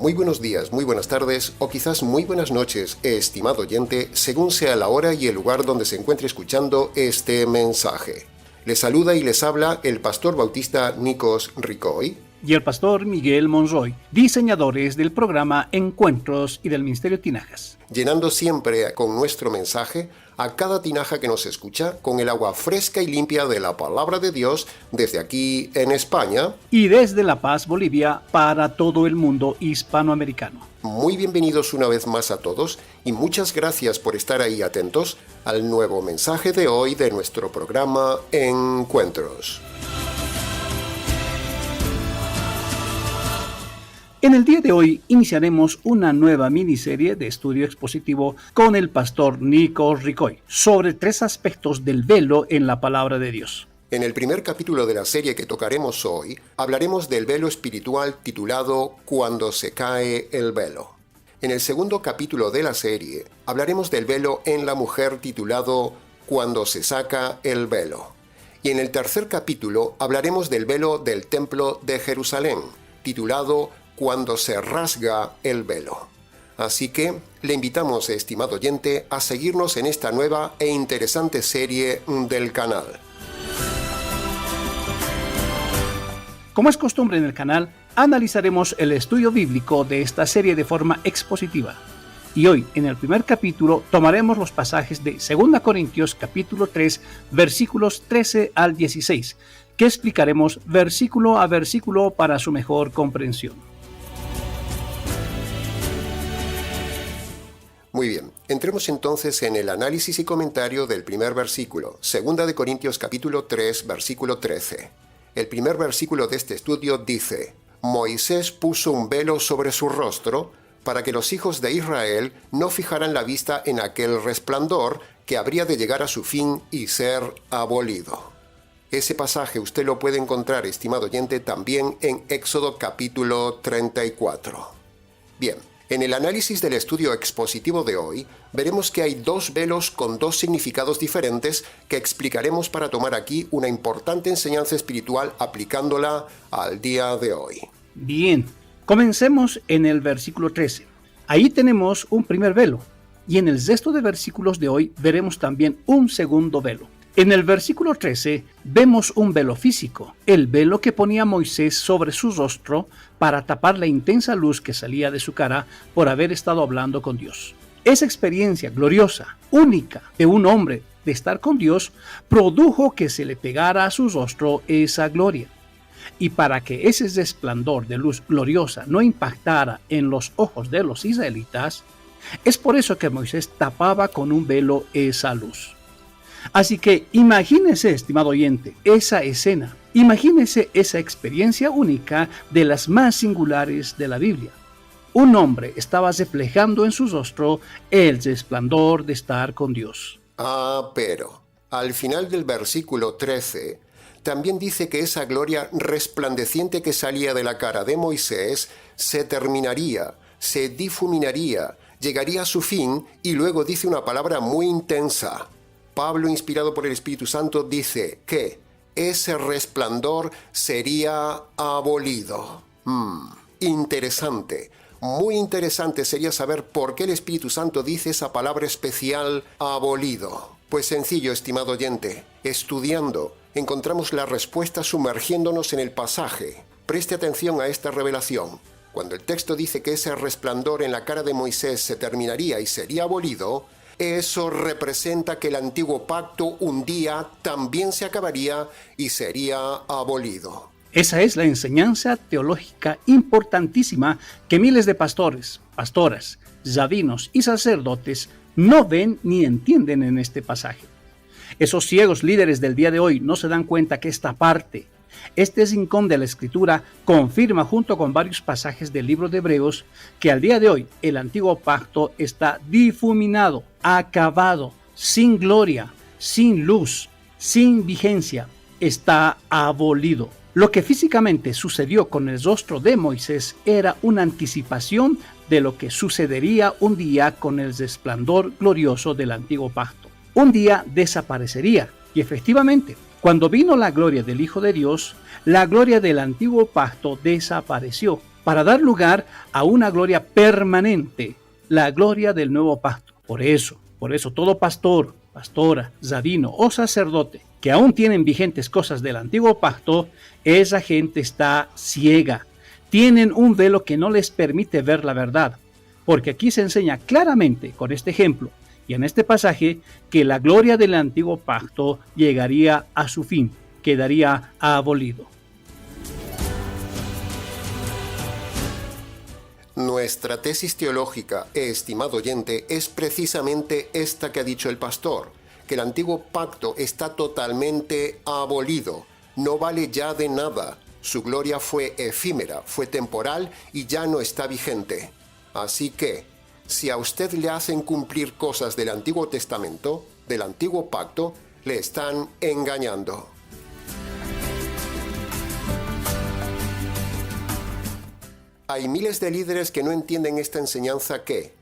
Muy buenos días, muy buenas tardes o quizás muy buenas noches, estimado oyente, según sea la hora y el lugar donde se encuentre escuchando este mensaje. Les saluda y les habla el pastor bautista Nikos Ricoy y el pastor Miguel Monroy, diseñadores del programa Encuentros y del Ministerio Tinajas. Llenando siempre con nuestro mensaje a cada tinaja que nos escucha con el agua fresca y limpia de la palabra de Dios desde aquí en España y desde La Paz, Bolivia, para todo el mundo hispanoamericano. Muy bienvenidos una vez más a todos y muchas gracias por estar ahí atentos al nuevo mensaje de hoy de nuestro programa Encuentros. En el día de hoy iniciaremos una nueva miniserie de estudio expositivo con el pastor Nikos Ricoy sobre 3 aspectos del velo en la palabra de Dios. En el primer capítulo de la serie que tocaremos hoy, hablaremos del velo espiritual titulado Cuando se cae el velo. En el segundo capítulo de la serie, hablaremos del velo en la mujer titulado Cuando se saca el velo. Y en el tercer capítulo hablaremos del velo del templo de Jerusalén, titulado Cuando se rasga el velo. Así que le invitamos, estimado oyente, a seguirnos en esta nueva e interesante serie del canal. Como es costumbre en el canal, analizaremos el estudio bíblico de esta serie de forma expositiva. Y hoy, en el primer capítulo, tomaremos los pasajes de 2 Corintios capítulo 3, versículos 13 al 16, que explicaremos versículo a versículo para su mejor comprensión. Muy bien, entremos entonces en el análisis y comentario del primer versículo, 2 Corintios capítulo 3, versículo 13. El primer versículo de este estudio dice: Moisés puso un velo sobre su rostro para que los hijos de Israel no fijaran la vista en aquel resplandor que habría de llegar a su fin y ser abolido. Ese pasaje usted lo puede encontrar, estimado oyente, también en Éxodo capítulo 34. Bien. En el análisis del estudio expositivo de hoy, veremos que hay 2 velos con 2 significados diferentes que explicaremos para tomar aquí una importante enseñanza espiritual aplicándola al día de hoy. Bien, comencemos en el versículo 13. Ahí tenemos un primer velo, y en el resto de versículos de hoy veremos también un segundo velo. En el versículo 13 vemos un velo físico, el velo que ponía Moisés sobre su rostro para tapar la intensa luz que salía de su cara por haber estado hablando con Dios. Esa experiencia gloriosa, única de un hombre de estar con Dios, produjo que se le pegara a su rostro esa gloria. Y para que ese resplandor de luz gloriosa no impactara en los ojos de los israelitas, es por eso que Moisés tapaba con un velo esa luz. Así que imagínese, estimado oyente, esa escena. Imagínese esa experiencia única de las más singulares de la Biblia. Un hombre estaba reflejando en su rostro el resplandor de estar con Dios. Pero al final del versículo 13, también dice que esa gloria resplandeciente que salía de la cara de Moisés se terminaría, se difuminaría, llegaría a su fin y luego dice una palabra muy intensa. Pablo, inspirado por el Espíritu Santo, dice que ese resplandor sería abolido. Interesante, muy interesante sería saber por qué el Espíritu Santo dice esa palabra especial, abolido. Pues sencillo, estimado oyente, estudiando, encontramos la respuesta sumergiéndonos en el pasaje. Preste atención a esta revelación. Cuando el texto dice que ese resplandor en la cara de Moisés se terminaría y sería abolido, eso representa que el antiguo pacto un día también se acabaría y sería abolido. Esa es la enseñanza teológica importantísima que miles de pastores, pastoras, rabinos y sacerdotes no ven ni entienden en este pasaje. Esos ciegos líderes del día de hoy no se dan cuenta que esta parte, este rincón de la Escritura, confirma junto con varios pasajes del libro de Hebreos que al día de hoy el antiguo pacto está difuminado, acabado, sin gloria, sin luz, sin vigencia, está abolido. Lo que físicamente sucedió con el rostro de Moisés era una anticipación de lo que sucedería un día con el resplandor glorioso del antiguo pacto. Un día desaparecería y efectivamente, cuando vino la gloria del Hijo de Dios, la gloria del antiguo pacto desapareció para dar lugar a una gloria permanente, la gloria del nuevo pacto. Por eso, todo pastor, pastora, rabino o sacerdote que aún tienen vigentes cosas del antiguo pacto, esa gente está ciega. Tienen un velo que no les permite ver la verdad, porque aquí se enseña claramente con este ejemplo y en este pasaje que la gloria del antiguo pacto llegaría a su fin, quedaría abolido. Nuestra tesis teológica, estimado oyente, es precisamente esta que ha dicho el pastor, que el antiguo pacto está totalmente abolido, no vale ya de nada, su gloria fue efímera, fue temporal y ya no está vigente. Así que, si a usted le hacen cumplir cosas del Antiguo Testamento, del antiguo pacto, le están engañando. Hay miles de líderes que no entienden esta enseñanza que,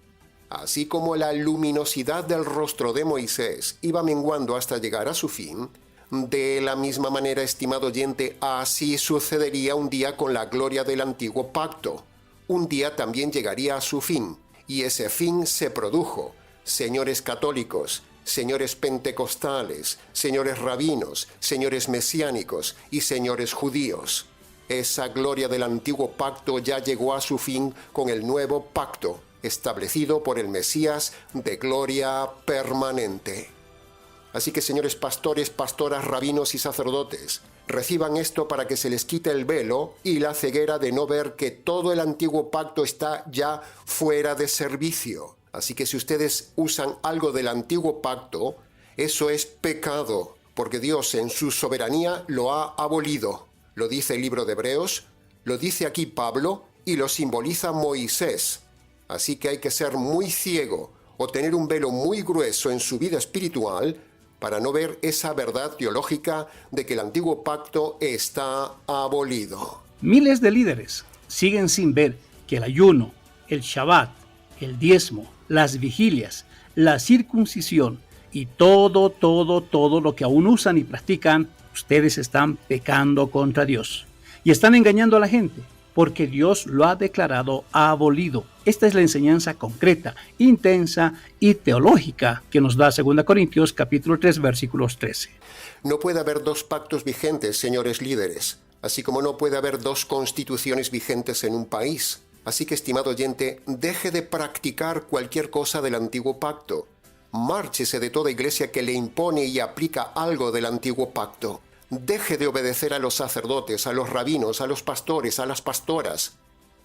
así como la luminosidad del rostro de Moisés iba menguando hasta llegar a su fin, de la misma manera, estimado oyente, así sucedería un día con la gloria del antiguo pacto. Un día también llegaría a su fin, y ese fin se produjo. Señores católicos, señores pentecostales, señores rabinos, señores mesiánicos y señores judíos. Esa gloria del antiguo pacto ya llegó a su fin con el nuevo pacto, establecido por el Mesías de gloria permanente. Así que, señores pastores, pastoras, rabinos y sacerdotes, reciban esto para que se les quite el velo y la ceguera de no ver que todo el antiguo pacto está ya fuera de servicio. Así que si ustedes usan algo del antiguo pacto, eso es pecado, porque Dios en su soberanía lo ha abolido. Lo dice el libro de Hebreos, lo dice aquí Pablo y lo simboliza Moisés. Así que hay que ser muy ciego o tener un velo muy grueso en su vida espiritual para no ver esa verdad teológica de que el antiguo pacto está abolido. Miles de líderes siguen sin ver que el ayuno, el Shabbat, el diezmo, las vigilias, la circuncisión y todo lo que aún usan y practican, ustedes están pecando contra Dios y están engañando a la gente porque Dios lo ha declarado abolido. Esta es la enseñanza concreta, intensa y teológica que nos da 2 Corintios capítulo 3 versículos 13. No puede haber dos pactos vigentes, señores líderes, así como no puede haber dos constituciones vigentes en un país. Así que, estimado oyente, deje de practicar cualquier cosa del antiguo pacto. Márchese de toda iglesia que le impone y aplica algo del antiguo pacto. Deje de obedecer a los sacerdotes, a los rabinos, a los pastores, a las pastoras.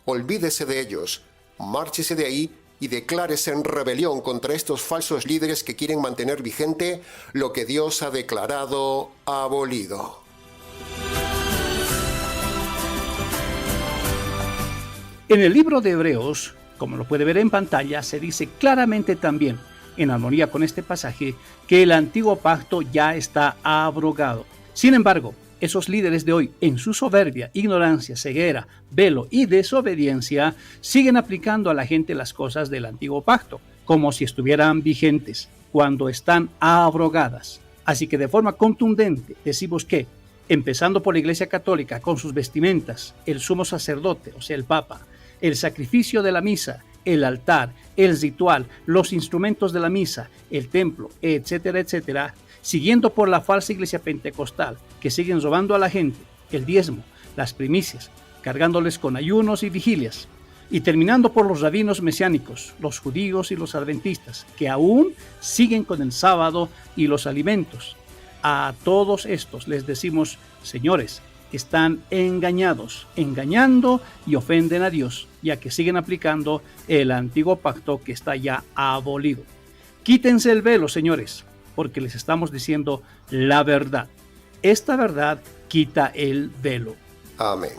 Olvídese de ellos, márchese de ahí y declárese en rebelión contra estos falsos líderes que quieren mantener vigente lo que Dios ha declarado abolido. En el libro de Hebreos, como lo puede ver en pantalla, se dice claramente también, en armonía con este pasaje, que el antiguo pacto ya está abrogado. Sin embargo, esos líderes de hoy, en su soberbia, ignorancia, ceguera, velo y desobediencia, siguen aplicando a la gente las cosas del antiguo pacto, como si estuvieran vigentes, cuando están abrogadas. Así que de forma contundente decimos que, empezando por la Iglesia Católica con sus vestimentas, el sumo sacerdote, o sea el Papa, el sacrificio de la misa, el altar, el ritual, los instrumentos de la misa, el templo, etcétera, etcétera, siguiendo por la falsa iglesia pentecostal, que siguen robando a la gente el diezmo, las primicias, cargándoles con ayunos y vigilias, y terminando por los rabinos mesiánicos, los judíos y los adventistas, que aún siguen con el sábado y los alimentos. A todos estos les decimos, señores, están engañados, engañando y ofenden a Dios, ya que siguen aplicando el antiguo pacto que está ya abolido. Quítense el velo, señores, porque les estamos diciendo la verdad. Esta verdad quita el velo. Amén.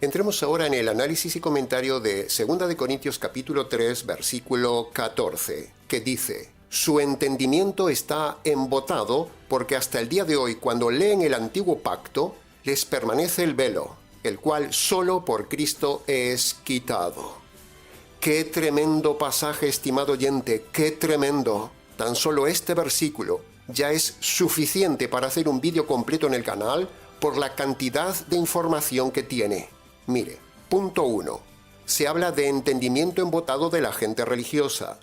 Entremos ahora en el análisis y comentario de 2 de Corintios capítulo 3, versículo 14, que dice: su entendimiento está embotado porque hasta el día de hoy, cuando leen el antiguo pacto, les permanece el velo, el cual solo por Cristo es quitado. ¡Qué tremendo pasaje, estimado oyente! ¡Qué tremendo! Tan solo este versículo Ya es suficiente para hacer un vídeo completo en el canal por la cantidad de información que tiene. Mire, punto 1. Se habla de entendimiento embotado de la gente religiosa.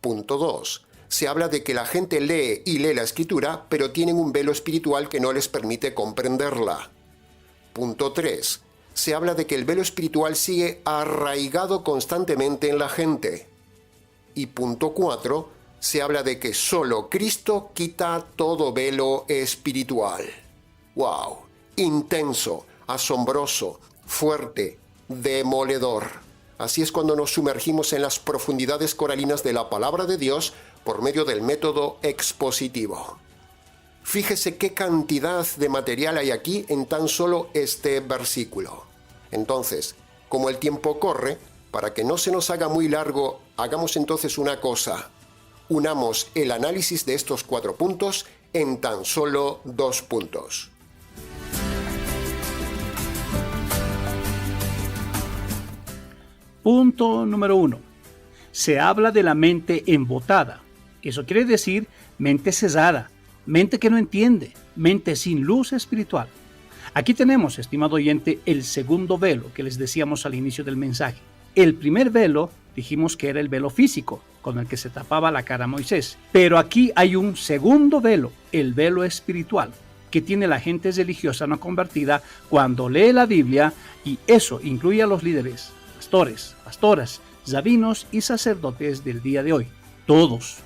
Punto 2. Se habla de que la gente lee la escritura, pero tienen un velo espiritual que no les permite comprenderla. Punto 3. Se habla de que el velo espiritual sigue arraigado constantemente en la gente. Y punto 4. Se habla de que solo Cristo quita todo velo espiritual. ¡Wow! Intenso, asombroso, fuerte, demoledor. Así es cuando nos sumergimos en las profundidades coralinas de la palabra de Dios por medio del método expositivo. Fíjese qué cantidad de material hay aquí en tan solo este versículo. Entonces, como el tiempo corre, para que no se nos haga muy largo, hagamos entonces una cosa. Unamos el análisis de estos 4 puntos en tan solo 2 puntos. Punto número 1. Se habla de la mente embotada. Eso quiere decir mente cesada, mente que no entiende, mente sin luz espiritual. Aquí tenemos, estimado oyente, el segundo velo que les decíamos al inicio del mensaje. El primer velo dijimos que era el velo físico, con el que se tapaba la cara a Moisés. Pero aquí hay un segundo velo, el velo espiritual, que tiene la gente religiosa no convertida cuando lee la Biblia, y eso incluye a los líderes, pastores, pastoras, rabinos y sacerdotes del día de hoy. Todos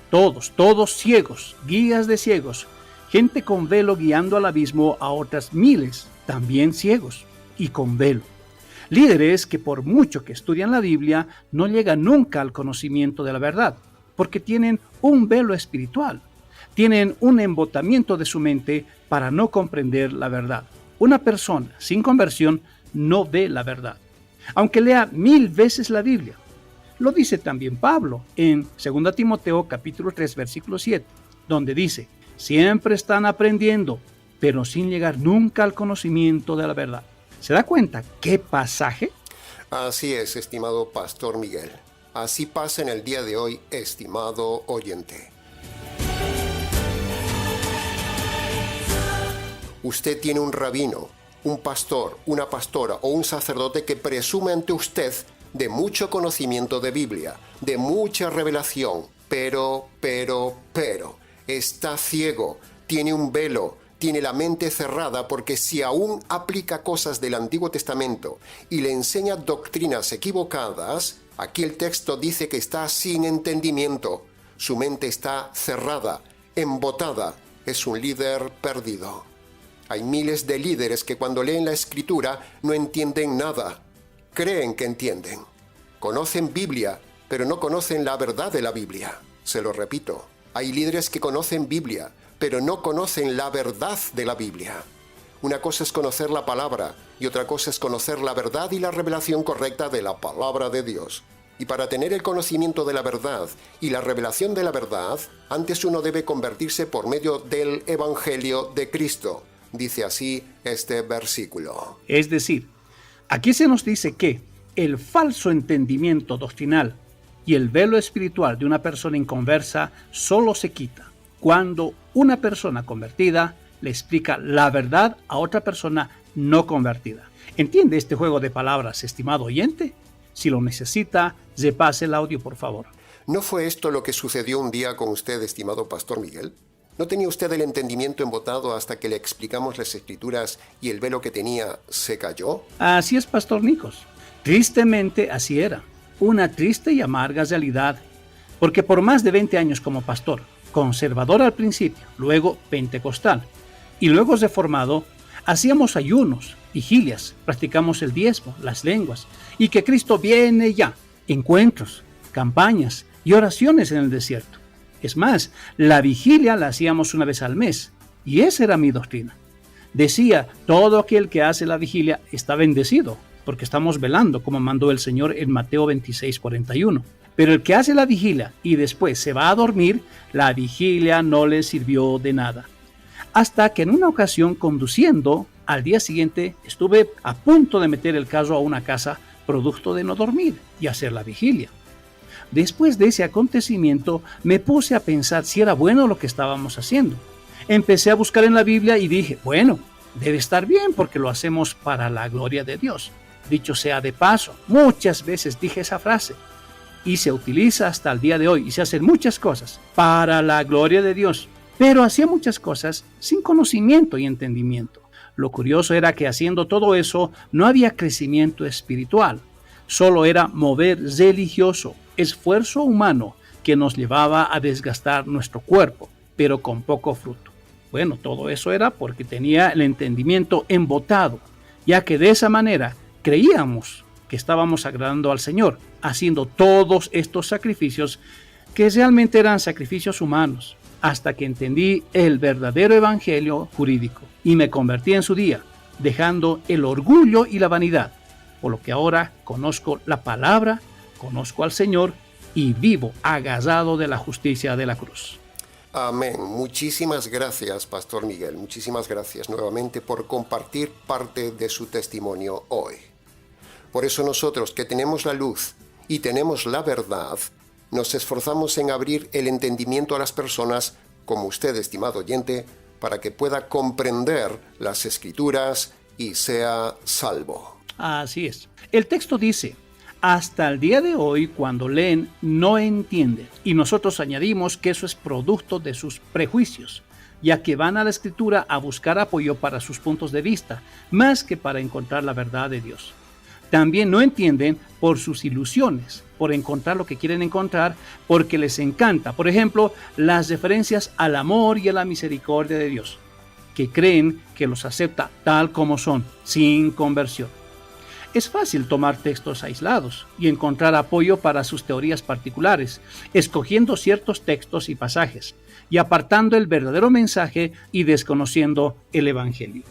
ciegos, guías de ciegos, gente con velo guiando al abismo a otras miles, también ciegos y con velo. Líderes que por mucho que estudian la Biblia no llegan nunca al conocimiento de la verdad, porque tienen un velo espiritual, tienen un embotamiento de su mente para no comprender la verdad. Una persona sin conversión no ve la verdad, aunque lea 1000 veces la Biblia. Lo dice también Pablo en 2 Timoteo capítulo 3 versículo 7, donde dice: siempre están aprendiendo, pero sin llegar nunca al conocimiento de la verdad. ¿Se da cuenta qué pasaje? Así es, estimado Pastor Miguel. Así pasa en el día de hoy, estimado oyente. Usted tiene un rabino, un pastor, una pastora o un sacerdote que presume ante usted de mucho conocimiento de Biblia, de mucha revelación, pero, está ciego, tiene un velo, tiene la mente cerrada, porque si aún aplica cosas del Antiguo Testamento y le enseña doctrinas equivocadas, aquí el texto dice que está sin entendimiento, su mente está cerrada, embotada, es un líder perdido. Hay miles de líderes que cuando leen la Escritura no entienden nada. Creen que entienden. Conocen Biblia, pero no conocen la verdad de la Biblia. Se lo repito, hay líderes que conocen Biblia, pero no conocen la verdad de la Biblia. Una cosa es conocer la palabra y otra cosa es conocer la verdad y la revelación correcta de la palabra de Dios. Y para tener el conocimiento de la verdad y la revelación de la verdad, antes uno debe convertirse por medio del Evangelio de Cristo. Dice así este versículo. Es decir, aquí se nos dice que el falso entendimiento doctrinal y el velo espiritual de una persona inconversa solo se quita cuando una persona convertida le explica la verdad a otra persona no convertida. ¿Entiende este juego de palabras, estimado oyente? Si lo necesita, repase el audio, por favor. ¿No fue esto lo que sucedió un día con usted, estimado Pastor Miguel? ¿No tenía usted el entendimiento embotado hasta que le explicamos las Escrituras y el velo que tenía se cayó? Así es, Pastor Nicos. Tristemente así era. Una triste y amarga realidad, porque por más de 20 años como pastor, conservador al principio, luego pentecostal y luego reformado, hacíamos ayunos, vigilias, practicamos el diezmo, las lenguas, y que Cristo viene ya, encuentros, campañas y oraciones en el desierto. Es más, la vigilia la hacíamos una vez al mes, y esa era mi doctrina. Decía, todo aquel que hace la vigilia está bendecido, porque estamos velando, como mandó el Señor en Mateo 26:41. Pero el que hace la vigilia y después se va a dormir, la vigilia no le sirvió de nada. Hasta que en una ocasión, conduciendo, al día siguiente estuve a punto de meter el carro a una casa producto de no dormir y hacer la vigilia. después de ese acontecimiento me puse a pensar si era bueno lo que estábamos haciendo. Empecé a buscar en la Biblia y dije, bueno, debe estar bien porque lo hacemos para la gloria de Dios. Dicho sea de paso, muchas veces dije esa frase y se utiliza hasta el día de hoy y se hacen muchas cosas para la gloria de Dios, pero hacía muchas cosas sin conocimiento y entendimiento. Lo curioso era que haciendo todo eso no había crecimiento espiritual, solo era mover religioso, esfuerzo humano que nos llevaba a desgastar nuestro cuerpo, pero con poco fruto. Bueno, todo eso era porque tenía el entendimiento embotado, ya que de esa manera creíamos que estábamos agradando al Señor, haciendo todos estos sacrificios que realmente eran sacrificios humanos, hasta que entendí el verdadero evangelio jurídico y me convertí en su día, dejando el orgullo y la vanidad, por lo que ahora conozco la palabra, conozco al Señor y vivo agasado de la justicia de la cruz. Amén. Muchísimas gracias, Pastor Miguel. Muchísimas gracias nuevamente por compartir parte de su testimonio hoy. Por eso nosotros que tenemos la luz y tenemos la verdad, nos esforzamos en abrir el entendimiento a las personas, como usted, estimado oyente, para que pueda comprender las Escrituras y sea salvo. Así es. El texto dice, hasta el día de hoy, cuando leen, no entienden. Y nosotros añadimos que eso es producto de sus prejuicios, ya que van a la Escritura a buscar apoyo para sus puntos de vista, más que para encontrar la verdad de Dios. También no entienden por sus ilusiones, por encontrar lo que quieren encontrar, porque les encanta, por ejemplo, las referencias al amor y a la misericordia de Dios, que creen que los acepta tal como son, sin conversión. Es fácil tomar textos aislados y encontrar apoyo para sus teorías particulares, escogiendo ciertos textos y pasajes, y apartando el verdadero mensaje y desconociendo el Evangelio.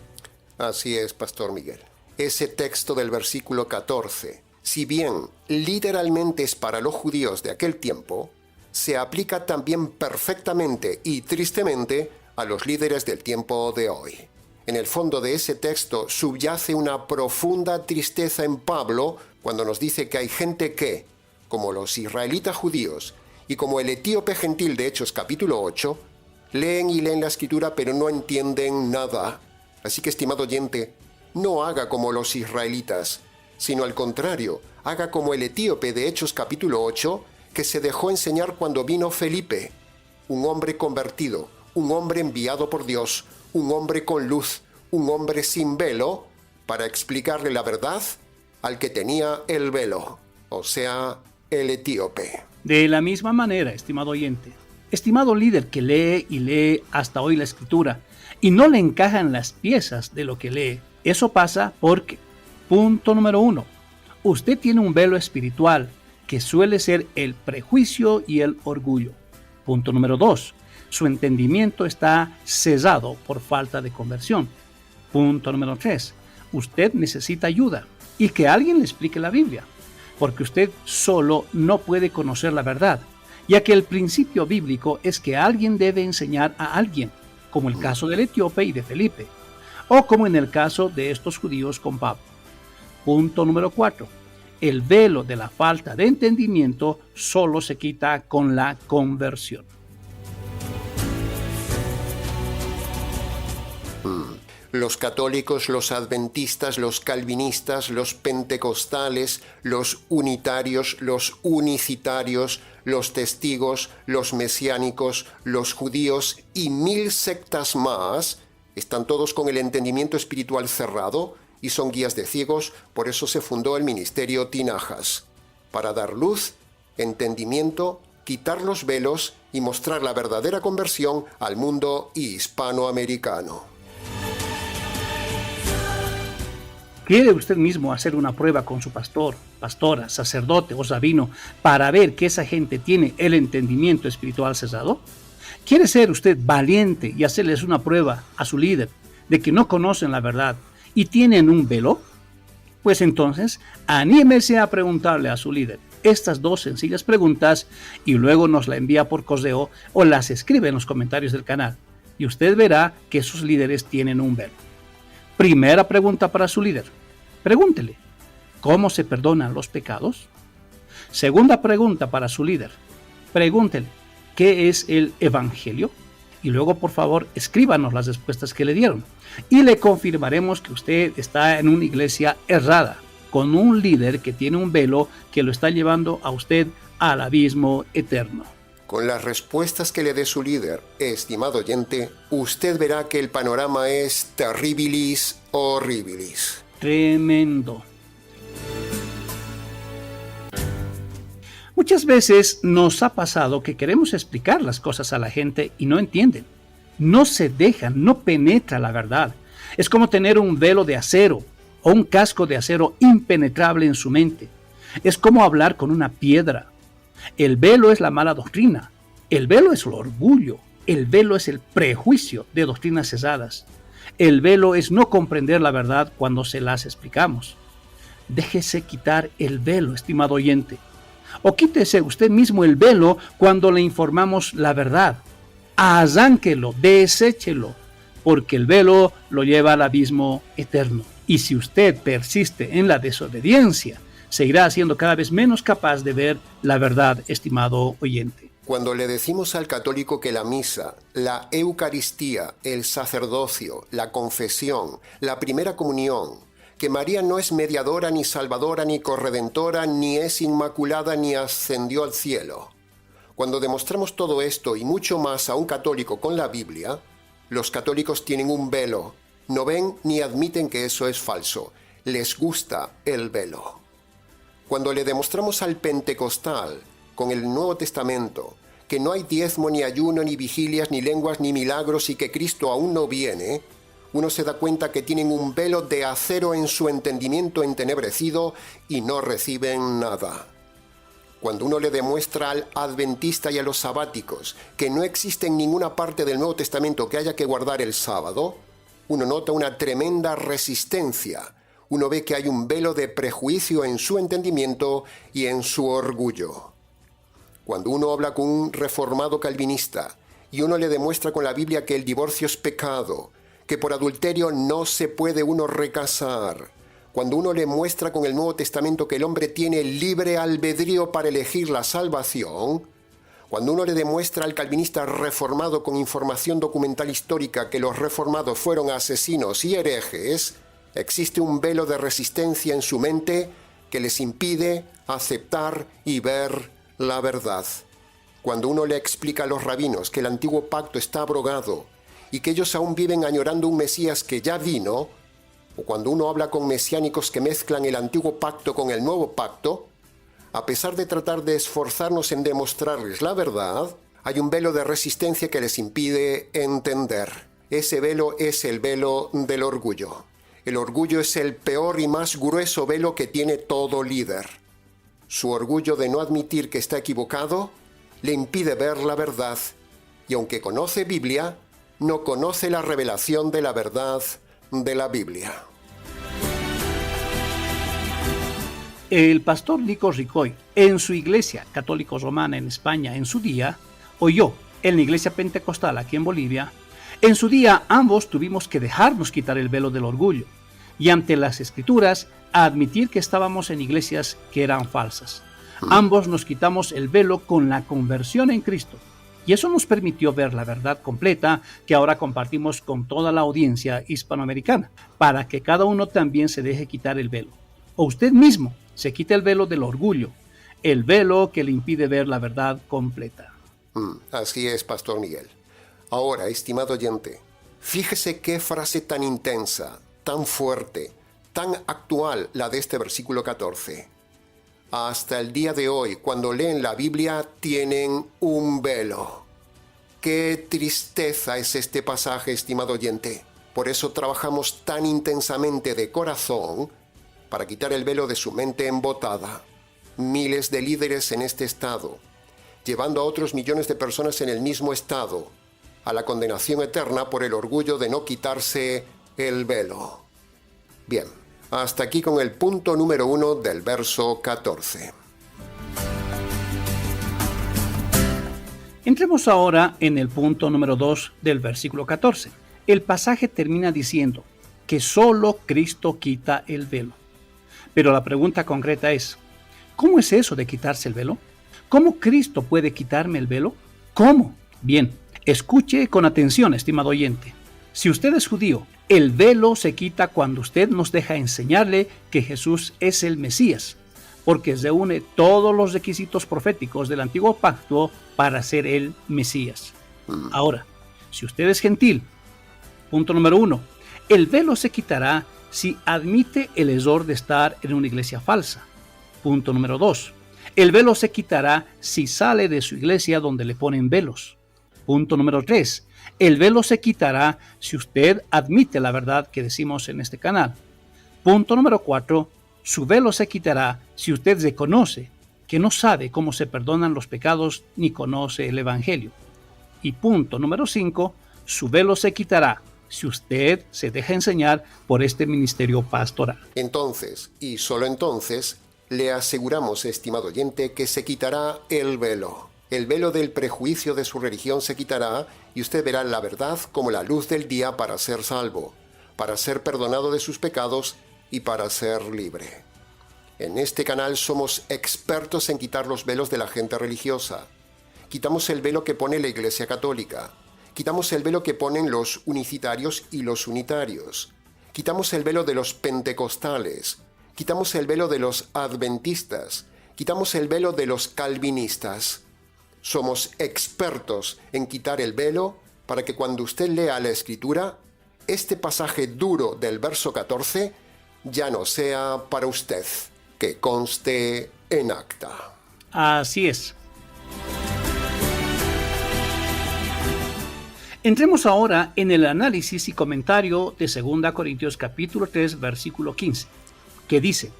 Así es, Pastor Miguel. Ese texto del versículo 14, si bien literalmente es para los judíos de aquel tiempo, se aplica también perfectamente y tristemente a los líderes del tiempo de hoy. En el fondo de ese texto subyace una profunda tristeza en Pablo cuando nos dice que hay gente que, como los israelitas judíos y como el etíope gentil de Hechos capítulo 8, leen y leen la Escritura pero no entienden nada. Así que, estimado oyente, no haga como los israelitas, sino al contrario, haga como el etíope de Hechos capítulo 8, que se dejó enseñar cuando vino Felipe, un hombre convertido, un hombre enviado por Dios, un hombre con luz, un hombre sin velo, para explicarle la verdad al que tenía el velo, o sea, el etíope. De la misma manera, estimado oyente, estimado líder que lee y lee hasta hoy la Escritura y no le encajan las piezas de lo que lee, eso pasa porque, punto número 1, usted tiene un velo espiritual que suele ser el prejuicio y el orgullo. Punto número 2, su entendimiento está cesado por falta de conversión. Punto número 3, usted necesita ayuda y que alguien le explique la Biblia, porque usted solo no puede conocer la verdad, ya que el principio bíblico es que alguien debe enseñar a alguien, como el caso del etíope y de Felipe, o como en el caso de estos judíos con Pablo. Punto número 4. El velo de la falta de entendimiento solo se quita con la conversión. Los católicos, los adventistas, los calvinistas, los pentecostales, los unitarios, los unicitarios, los testigos, los mesiánicos, los judíos y 1000 sectas más están todos con el entendimiento espiritual cerrado y son guías de ciegos. Por eso se fundó el ministerio Tinajas, para dar luz, entendimiento, quitar los velos y mostrar la verdadera conversión al mundo hispanoamericano. ¿Quiere usted mismo hacer una prueba con su pastor, pastora, sacerdote o rabino para ver que esa gente tiene el entendimiento espiritual cerrado? ¿Quiere ser usted valiente y hacerles una prueba a su líder de que no conocen la verdad y tienen un velo? Pues entonces, anímese a preguntarle a su líder estas 2 sencillas preguntas y luego nos la envía por correo o las escribe en los comentarios del canal y usted verá que sus líderes tienen un velo. Primera pregunta para su líder. Pregúntele, ¿cómo se perdonan los pecados? Segunda pregunta para su líder. Pregúntele, ¿qué es el Evangelio? Y luego, por favor, escríbanos las respuestas que le dieron. Y le confirmaremos que usted está en una iglesia errada, con un líder que tiene un velo que lo está llevando a usted al abismo eterno. Con las respuestas que le dé su líder, estimado oyente, usted verá que el panorama es terribilis horribilis. Tremendo. Muchas veces nos ha pasado que queremos explicar las cosas a la gente y no entienden. No se dejan, no penetra la verdad. Es como tener un velo de acero o un casco de acero impenetrable en su mente. Es como hablar con una piedra. El velo es la mala doctrina. El velo es el orgullo. El velo es el prejuicio de doctrinas cesadas. El velo es no comprender la verdad cuando se las explicamos. Déjese quitar el velo, estimado oyente. O quítese usted mismo el velo cuando le informamos la verdad. Arránquelo, deséchelo, porque el velo lo lleva al abismo eterno. Y si usted persiste en la desobediencia, se irá haciendo cada vez menos capaz de ver la verdad, estimado oyente. Cuando le decimos al católico que la misa, la Eucaristía, el sacerdocio, la confesión, la primera comunión, que María no es mediadora, ni salvadora, ni corredentora, ni es inmaculada, ni ascendió al cielo. Cuando demostramos todo esto y mucho más a un católico con la Biblia, los católicos tienen un velo. No ven ni admiten que eso es falso. Les gusta el velo. Cuando le demostramos al pentecostal, con el Nuevo Testamento, que no hay diezmo, ni ayuno, ni vigilias, ni lenguas, ni milagros y que Cristo aún no viene, uno se da cuenta que tienen un velo de acero en su entendimiento entenebrecido y no reciben nada. Cuando uno le demuestra al adventista y a los sabáticos que no existe en ninguna parte del Nuevo Testamento que haya que guardar el sábado, uno nota una tremenda resistencia. Uno ve que hay un velo de prejuicio en su entendimiento y en su orgullo. Cuando uno habla con un reformado calvinista y uno le demuestra con la Biblia que el divorcio es pecado, que por adulterio no se puede uno recasar, cuando uno le muestra con el Nuevo Testamento que el hombre tiene libre albedrío para elegir la salvación, cuando uno le demuestra al calvinista reformado con información documental histórica que los reformados fueron asesinos y herejes, existe un velo de resistencia en su mente que les impide aceptar y ver la verdad. Cuando uno le explica a los rabinos que el antiguo pacto está abrogado y que ellos aún viven añorando un Mesías que ya vino, o cuando uno habla con mesiánicos que mezclan el antiguo pacto con el nuevo pacto, a pesar de tratar de esforzarnos en demostrarles la verdad, hay un velo de resistencia que les impide entender. Ese velo es el velo del orgullo. El orgullo es el peor y más grueso velo que tiene todo líder. Su orgullo de no admitir que está equivocado le impide ver la verdad, y aunque conoce Biblia, no conoce la revelación de la verdad de la Biblia. El pastor Nico Ricoy, en su iglesia católico romana en España en su día, o yo, en la iglesia pentecostal aquí en Bolivia, en su día ambos tuvimos que dejarnos quitar el velo del orgullo y ante las escrituras admitir que estábamos en iglesias que eran falsas. Ambos nos quitamos el velo con la conversión en Cristo. Y eso nos permitió ver la verdad completa que ahora compartimos con toda la audiencia hispanoamericana, para que cada uno también se deje quitar el velo. O usted mismo se quite el velo del orgullo, el velo que le impide ver la verdad completa. Así es, Pastor Miguel. Ahora, estimado oyente, fíjese qué frase tan intensa, tan fuerte, tan actual la de este versículo 14. Hasta el día de hoy, cuando leen la Biblia, tienen un velo. Qué tristeza es este pasaje, estimado oyente. Por eso trabajamos tan intensamente de corazón para quitar el velo de su mente embotada. Miles de líderes en este estado, llevando a otros millones de personas en el mismo estado a la condenación eterna por el orgullo de no quitarse el velo. Bien. Hasta aquí con el punto número 1 del verso 14. Entremos ahora en el punto número 2 del versículo 14. El pasaje termina diciendo que solo Cristo quita el velo. Pero la pregunta concreta es, ¿Cómo es eso de quitarse el velo? ¿Cómo Cristo puede quitarme el velo? ¿Cómo? Bien, escuche con atención, estimado oyente. Si usted es judío, el velo se quita cuando usted nos deja enseñarle que Jesús es el Mesías, porque reúne todos los requisitos proféticos del antiguo pacto para ser el Mesías. Ahora, si usted es gentil, punto número 1, el velo se quitará si admite el error de estar en una iglesia falsa. Punto número 2, el velo se quitará si sale de su iglesia donde le ponen velos. Punto número 3, el velo se quitará si usted admite la verdad que decimos en este canal. Punto número 4, su velo se quitará si usted reconoce que no sabe cómo se perdonan los pecados ni conoce el Evangelio. Y punto número 5, su velo se quitará si usted se deja enseñar por este ministerio pastoral. Entonces, y solo entonces, le aseguramos, estimado oyente, que se quitará el velo. El velo del prejuicio de su religión se quitará y usted verá la verdad como la luz del día para ser salvo, para ser perdonado de sus pecados y para ser libre. En este canal somos expertos en quitar los velos de la gente religiosa. Quitamos el velo que pone la Iglesia Católica. Quitamos el velo que ponen los unicitarios y los unitarios. Quitamos el velo de los pentecostales. Quitamos el velo de los adventistas. Quitamos el velo de los calvinistas. Somos expertos en quitar el velo para que cuando usted lea la Escritura, este pasaje duro del verso 14 ya no sea para usted, que conste en acta. Así es. Entremos ahora en el análisis y comentario de 2 Corintios capítulo 3, versículo 15, que dice: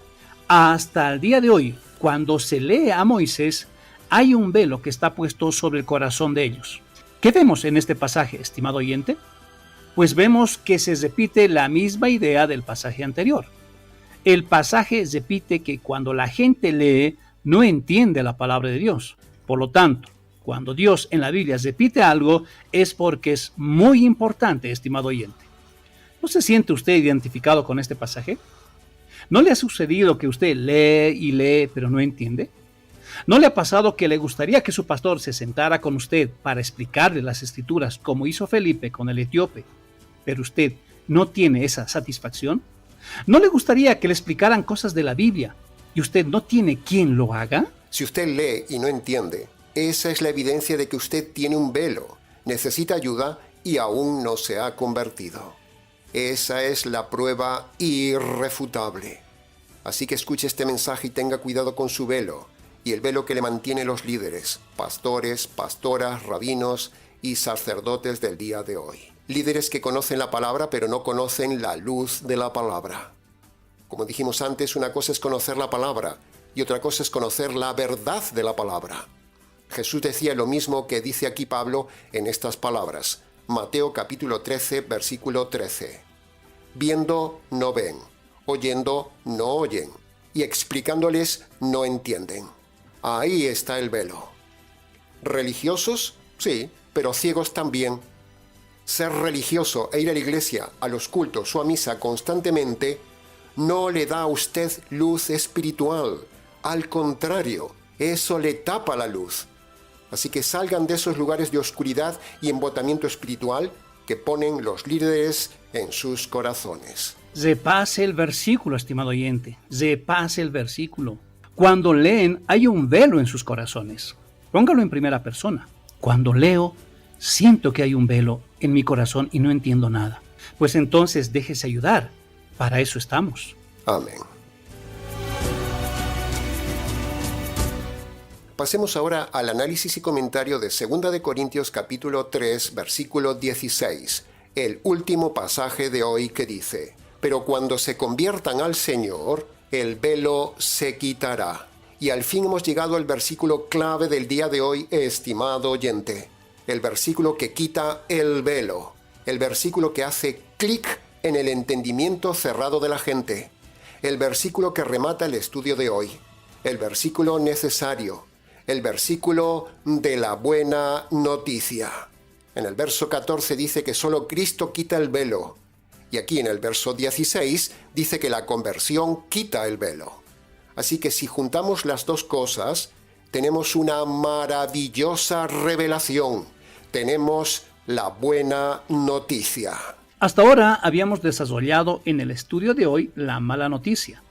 hasta el día de hoy, cuando se lee a Moisés, hay un velo que está puesto sobre el corazón de ellos. ¿Qué vemos en este pasaje, estimado oyente? Pues vemos que se repite la misma idea del pasaje anterior. El pasaje repite que cuando la gente lee, no entiende la palabra de Dios. Por lo tanto, cuando Dios en la Biblia repite algo, es porque es muy importante, estimado oyente. ¿No se siente usted identificado con este pasaje? ¿No le ha sucedido que usted lee y lee, pero no entiende? ¿No le ha pasado que le gustaría que su pastor se sentara con usted para explicarle las escrituras como hizo Felipe con el etíope, pero usted no tiene esa satisfacción? ¿No le gustaría que le explicaran cosas de la Biblia y usted no tiene quien lo haga? Si usted lee y no entiende, esa es la evidencia de que usted tiene un velo, necesita ayuda y aún no se ha convertido. Esa es la prueba irrefutable. Así que escuche este mensaje y tenga cuidado con su velo, y el velo que le mantiene los líderes, pastores, pastoras, rabinos y sacerdotes del día de hoy. Líderes que conocen la palabra pero no conocen la luz de la palabra. Como dijimos antes, una cosa es conocer la palabra y otra cosa es conocer la verdad de la palabra. Jesús decía lo mismo que dice aquí Pablo en estas palabras. Mateo capítulo 13, versículo 13. Viendo, no ven. Oyendo, no oyen. Y explicándoles, no entienden. Ahí está el velo. ¿Religiosos? Sí, pero ciegos también. Ser religioso e ir a la iglesia, a los cultos o a misa constantemente, no le da a usted luz espiritual. Al contrario, eso le tapa la luz. Así que salgan de esos lugares de oscuridad y embotamiento espiritual que ponen los líderes en sus corazones. Repase el versículo, estimado oyente. Repase el versículo. Cuando leen, hay un velo en sus corazones. Póngalo en primera persona. Cuando leo, siento que hay un velo en mi corazón y no entiendo nada. Pues entonces déjese ayudar. Para eso estamos. Amén. Pasemos ahora al análisis y comentario de 2 de Corintios capítulo 3, versículo 16, el último pasaje de hoy que dice: pero cuando se conviertan al Señor, el velo se quitará. Y al fin hemos llegado al versículo clave del día de hoy, estimado oyente. El versículo que quita el velo. El versículo que hace clic en el entendimiento cerrado de la gente. El versículo que remata el estudio de hoy. El versículo necesario. El versículo de la buena noticia. En el verso 14 dice que solo Cristo quita el velo. Y aquí en el verso 16 dice que la conversión quita el velo. Así que si juntamos las dos cosas, tenemos una maravillosa revelación. Tenemos la buena noticia. Hasta ahora habíamos desarrollado en el estudio de hoy la mala noticia.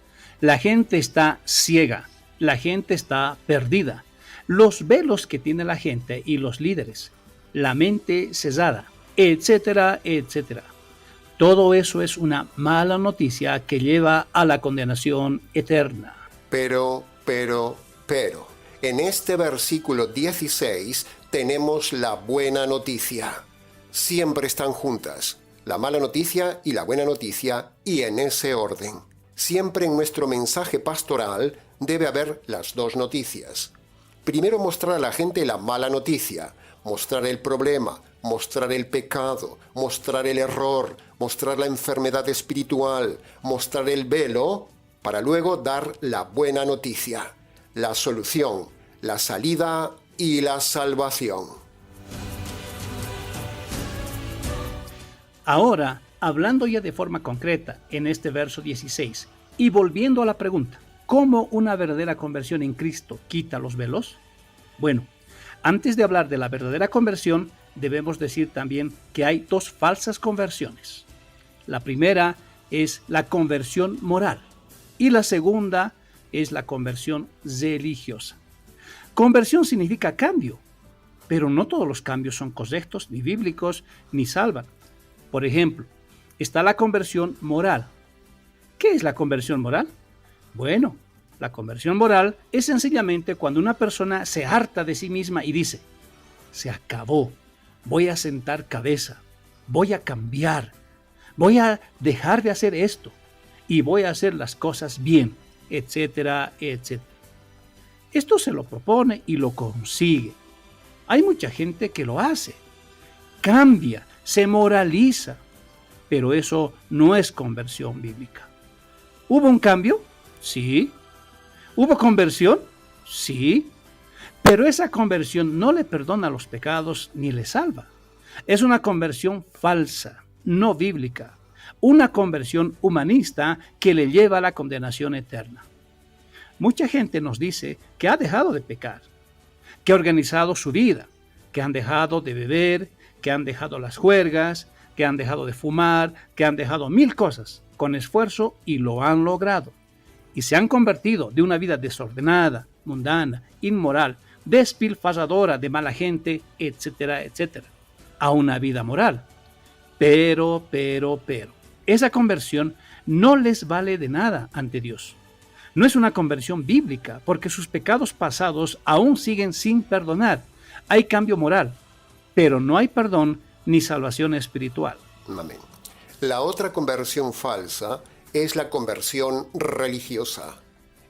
La gente está ciega, la gente está perdida. Los velos que tiene la gente y los líderes, la mente cesada, etcétera, etcétera. Todo eso es una mala noticia que lleva a la condenación eterna. Pero, en este versículo 16 tenemos la buena noticia. Siempre están juntas, la mala noticia y la buena noticia, y en ese orden. Siempre en nuestro mensaje pastoral debe haber las dos noticias. Primero mostrar a la gente la mala noticia, mostrar el problema, mostrar el pecado, mostrar el error, mostrar la enfermedad espiritual, mostrar el velo, para luego dar la buena noticia, la solución, la salida y la salvación. Ahora, hablando ya de forma concreta en este verso 16 y volviendo a la pregunta, ¿cómo una verdadera conversión en Cristo quita los velos? Bueno, antes de hablar de la verdadera conversión, debemos decir también que hay dos falsas conversiones. La primera es la conversión moral y la segunda es la conversión religiosa. Conversión significa cambio, pero no todos los cambios son correctos, ni bíblicos, ni salvan. Por ejemplo, está la conversión moral. ¿Qué es la conversión moral? Bueno, la conversión moral es sencillamente cuando una persona se harta de sí misma y dice, se acabó, voy a sentar cabeza, voy a cambiar, voy a dejar de hacer esto y voy a hacer las cosas bien, etcétera, etcétera. Esto se lo propone y lo consigue. Hay mucha gente que lo hace, cambia, se moraliza, pero eso no es conversión bíblica. ¿Hubo un cambio? Sí. ¿Hubo conversión? Sí. Pero esa conversión no le perdona los pecados ni le salva. Es una conversión falsa, no bíblica. Una conversión humanista que le lleva a la condenación eterna. Mucha gente nos dice que ha dejado de pecar, que ha organizado su vida, que han dejado de beber, que han dejado las juergas, que han dejado de fumar, que han dejado 1000 cosas con esfuerzo y lo han logrado. Y se han convertido de una vida desordenada, mundana, inmoral, despilfarradora, de mala gente, etcétera, etcétera, a una vida moral. Pero, esa conversión no les vale de nada ante Dios. No es una conversión bíblica, porque sus pecados pasados aún siguen sin perdonar. Hay cambio moral, pero no hay perdón ni salvación espiritual. Amén. La otra conversión falsa es la conversión religiosa.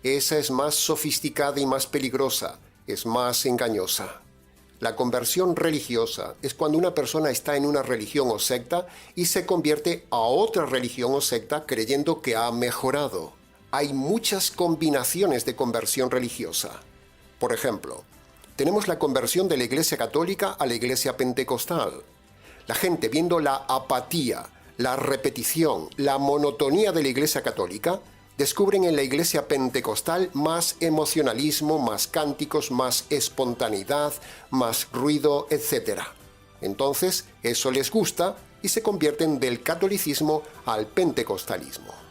Esa es más sofisticada y más peligrosa, es más engañosa. La conversión religiosa es cuando una persona está en una religión o secta y se convierte a otra religión o secta creyendo que ha mejorado. Hay muchas combinaciones de conversión religiosa. Por ejemplo, tenemos la conversión de la Iglesia Católica a la Iglesia Pentecostal. La gente, viendo la apatía, la repetición, la monotonía de la Iglesia Católica, descubren en la Iglesia Pentecostal más emocionalismo, más cánticos, más espontaneidad, más ruido, etc. Entonces, eso les gusta y se convierten del catolicismo al pentecostalismo.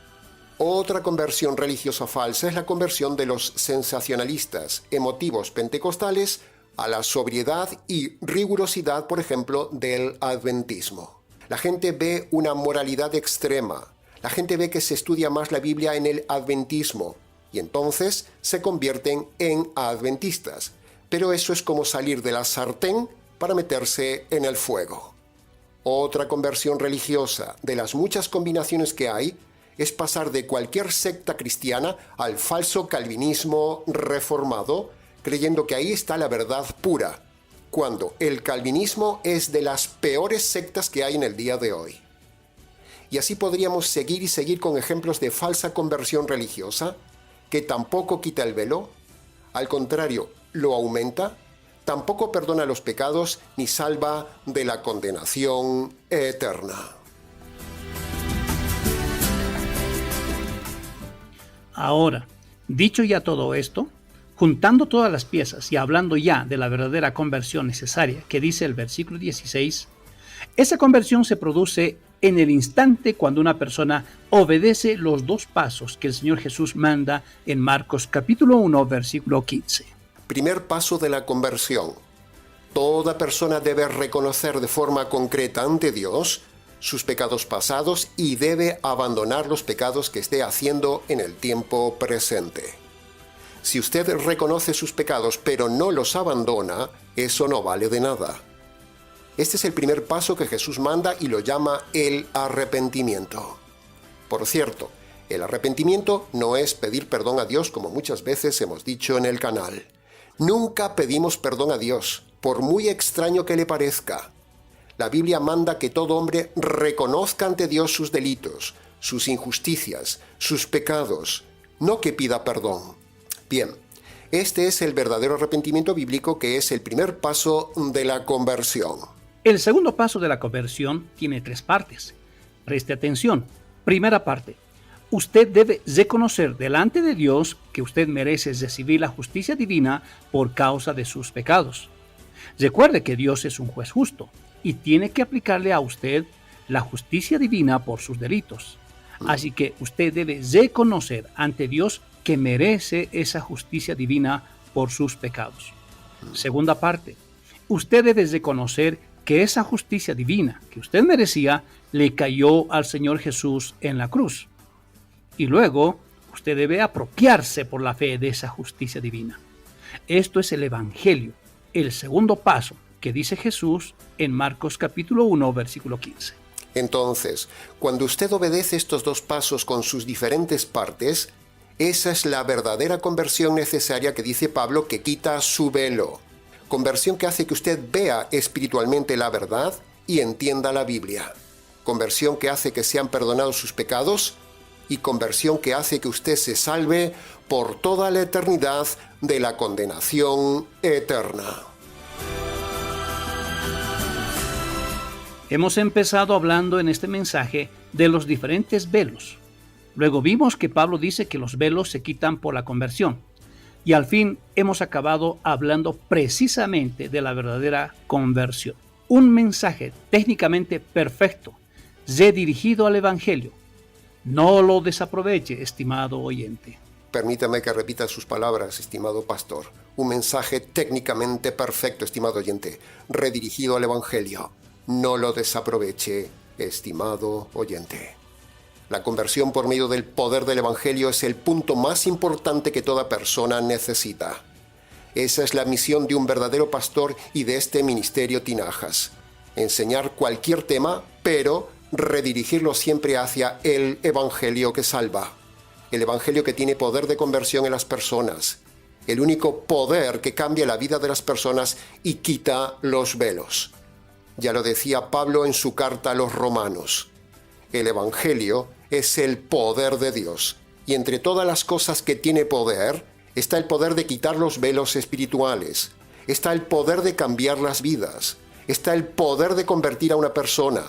Otra conversión religiosa falsa es la conversión de los sensacionalistas, emotivos pentecostales a la sobriedad y rigurosidad, por ejemplo, del adventismo. La gente ve una moralidad extrema. La gente ve que se estudia más la Biblia en el adventismo y entonces se convierten en adventistas. Pero eso es como salir de la sartén para meterse en el fuego. Otra conversión religiosa, de las muchas combinaciones que hay, es pasar de cualquier secta cristiana al falso calvinismo reformado, creyendo que ahí está la verdad pura, cuando el calvinismo es de las peores sectas que hay en el día de hoy. Y así podríamos seguir y seguir con ejemplos de falsa conversión religiosa, que tampoco quita el velo, al contrario, lo aumenta, tampoco perdona los pecados ni salva de la condenación eterna. Ahora, Dicho ya todo esto, juntando todas las piezas y hablando ya de la verdadera conversión necesaria que dice el versículo 16, esa conversión se produce en el instante cuando una persona obedece los dos pasos que el Señor Jesús manda en Marcos capítulo 1, versículo 15. Primer paso de la conversión. Toda persona debe reconocer de forma concreta ante Dios sus pecados pasados y debe abandonar los pecados que esté haciendo en el tiempo presente. Si usted reconoce sus pecados pero no los abandona, eso no vale de nada. Este es el primer paso que Jesús manda y lo llama el arrepentimiento. Por cierto, el arrepentimiento no es pedir perdón a Dios como muchas veces hemos dicho en el canal. Nunca pedimos perdón a Dios, por muy extraño que le parezca. La Biblia manda que todo hombre reconozca ante Dios sus delitos, sus injusticias, sus pecados, no que pida perdón. Bien, este es el verdadero arrepentimiento bíblico, que es el primer paso de la conversión. El segundo paso de la conversión tiene 3 partes. Preste atención. Primera parte. Usted debe reconocer delante de Dios que usted merece recibir la justicia divina por causa de sus pecados. Recuerde que Dios es un juez justo y tiene que aplicarle a usted la justicia divina por sus delitos. Así que usted debe reconocer ante Dios que merece esa justicia divina por sus pecados. Segunda parte. Usted debe reconocer que esa justicia divina que usted merecía le cayó al Señor Jesús en la cruz. Y luego, usted debe apropiarse por la fe de esa justicia divina. Esto es el Evangelio, el segundo paso que dice Jesús en Marcos capítulo 1, versículo 15. Entonces, cuando usted obedece estos 2 pasos con sus diferentes partes, esa es la verdadera conversión necesaria que dice Pablo, que quita su velo. Conversión que hace que usted vea espiritualmente la verdad y entienda la Biblia. Conversión que hace que sean perdonados sus pecados y conversión que hace que usted se salve por toda la eternidad de la condenación eterna. Hemos empezado hablando en este mensaje de los diferentes velos. Luego vimos que Pablo dice que los velos se quitan por la conversión. Y al fin hemos acabado hablando precisamente de la verdadera conversión. Un mensaje técnicamente perfecto, redirigido al Evangelio. No lo desaproveche, estimado oyente. Permítame que repita sus palabras, estimado pastor. Un mensaje técnicamente perfecto, estimado oyente, redirigido al Evangelio. No lo desaproveche, estimado oyente. La conversión por medio del poder del Evangelio es el punto más importante que toda persona necesita. Esa es la misión de un verdadero pastor y de este ministerio Tinajas. Enseñar cualquier tema, pero redirigirlo siempre hacia el Evangelio que salva. El Evangelio que tiene poder de conversión en las personas. El único poder que cambia la vida de las personas y quita los velos. Ya lo decía Pablo en su carta a los Romanos. El Evangelio es el poder de Dios. Y entre todas las cosas que tiene poder, está el poder de quitar los velos espirituales. Está el poder de cambiar las vidas. Está el poder de convertir a una persona.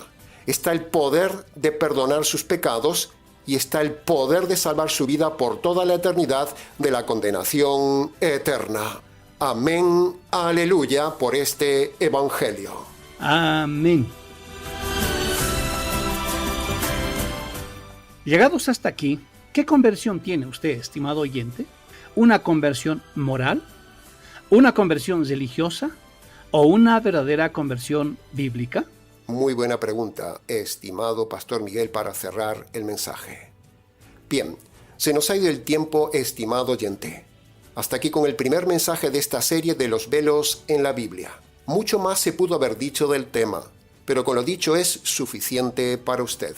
Está el poder de perdonar sus pecados. Y está el poder de salvar su vida por toda la eternidad de la condenación eterna. Amén, aleluya, por este Evangelio. Amén. Llegados hasta aquí, ¿qué conversión tiene usted, estimado oyente? ¿Una conversión moral? ¿Una conversión religiosa? ¿O una verdadera conversión bíblica? Muy buena pregunta, estimado Pastor Miguel, para cerrar el mensaje. Bien, se nos ha ido el tiempo, estimado oyente. Hasta aquí con el primer mensaje de esta serie de los velos en la Biblia. Mucho más se pudo haber dicho del tema, pero con lo dicho es suficiente para usted.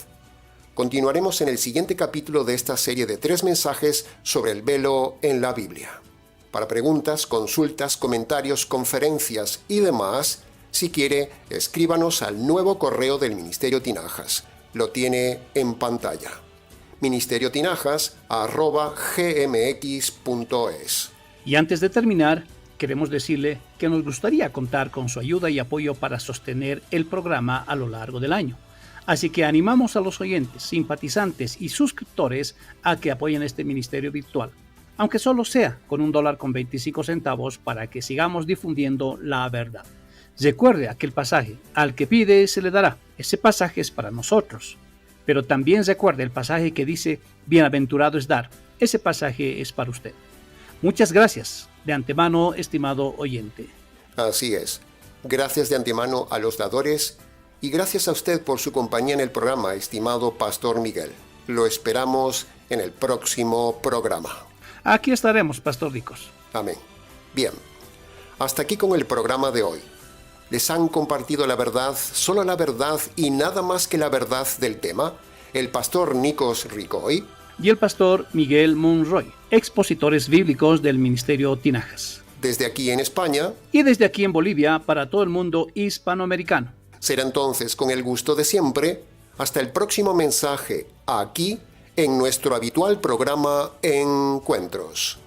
Continuaremos en el siguiente capítulo de esta serie de 3 mensajes sobre el velo en la Biblia. Para preguntas, consultas, comentarios, conferencias y demás, si quiere, escríbanos al nuevo correo del Ministerio Tinajas. Lo tiene en pantalla. ministeriotinajas@gmx.es. Y antes de terminar, queremos decirle que nos gustaría contar con su ayuda y apoyo para sostener el programa a lo largo del año. Así que animamos a los oyentes, simpatizantes y suscriptores a que apoyen este ministerio virtual. aunque solo sea con $1.25 para que sigamos difundiendo la verdad. Recuerde aquel pasaje, al que pide se le dará. Ese pasaje es para nosotros. Pero también recuerde el pasaje que dice, bienaventurado es dar. Ese pasaje es para usted. Muchas gracias de antemano, estimado oyente. Así es. Gracias de antemano a los dadores y gracias a usted por su compañía en el programa, estimado Pastor Miguel. Lo esperamos en el próximo programa. Aquí estaremos, Pastor Dicos. Amén. Bien, hasta aquí con el programa de hoy. ¿Les han compartido la verdad, solo la verdad y nada más que la verdad del tema? El pastor Nikos Ricoy y el pastor Miguel Monroy, expositores bíblicos del Ministerio Tinajas. Desde aquí en España y desde aquí en Bolivia para todo el mundo hispanoamericano. Será entonces con el gusto de siempre. Hasta el próximo mensaje, aquí en nuestro habitual programa Encuentros.